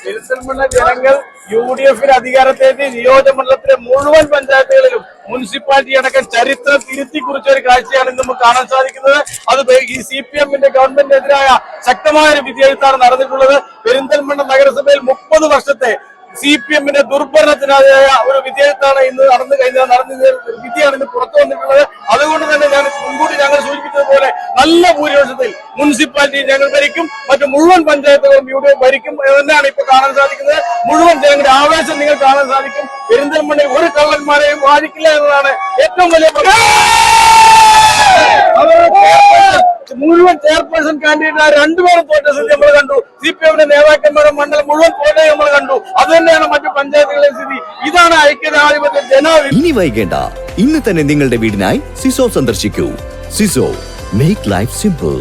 പെരിന്തൽമണ്ണ ജനങ്ങൾ UDF അധികാരത്തിലെത്തി നിയോജകമണ്ഡലത്തിലെ മുഴുവൻ പഞ്ചായത്തുകളിലും മുനിസിപ്പാലിറ്റി അടക്കം ചരിത്രം തിരുത്തി കുറിച്ച ഒരു കാഴ്ചയാണ് നമുക്ക് കാണാൻ സാധിക്കുന്നത്. അത് ഈ CPM ഗവൺമെന്റിനെതിരായ ശക്തമായ ഒരു വിധിയെഴുത്താണ് നടന്നിട്ടുള്ളത്. പെരിന്തൽമണ്ണ നഗരസഭയിൽ 30 വർഷത്തെ CPM ദുർഭരണത്തിനെതിരായ ഒരു വിധേയത്താണ് ഇന്ന് വിധിയാണ് ഇന്ന് പുറത്തു വന്നിട്ടുള്ളത്. അതുകൊണ്ട് തന്നെ മുൻകൂട്ടി ഞങ്ങൾ സൂചിപ്പിച്ചതുപോലെ നല്ല ഭൂരിപക്ഷത്തിൽ മുനിസിപ്പാലിറ്റി ഞങ്ങൾ ഭരിക്കും, മറ്റു മുഴുവൻ പഞ്ചായത്തുകളും UDF ഭരിക്കും എന്നാണ് ഇപ്പൊ കാണാൻ സാധിക്കുന്നത്. മുഴുവൻ ജനങ്ങളുടെ ആവേശം നിങ്ങൾ കാണാൻ സാധിക്കും. പെരിന്തൽമണ്ണയിൽ ഒരു കള്ളന്മാരെയും വാഴിക്കില്ല എന്നതാണ് ഏറ്റവും വലിയ മുഴുവൻ ചെയർപേഴ്സൺ കാൻഡിഡേറ്റ് 2 പേരും തോറ്റ സ്ഥിതി നമ്മൾ കണ്ടു. CPM നേതാക്കന്മാരുടെ മണ്ഡലം മുഴുവൻ തോറ്റേ നമ്മൾ കണ്ടു. അത് തന്നെയാണ് മറ്റു പഞ്ചായത്തുകളിലെ സ്ഥിതി. ഇതാണ് ഐക്യജനാധിപത്യ ജനാധിപത്യം. ഇനി വൈകേണ്ട, ഇന്ന് തന്നെ നിങ്ങളുടെ വീടിനായി സിസോ സന്ദർശിക്കൂ. സിസോ, മേക്ക് ലൈഫ് സിമ്പിൾ.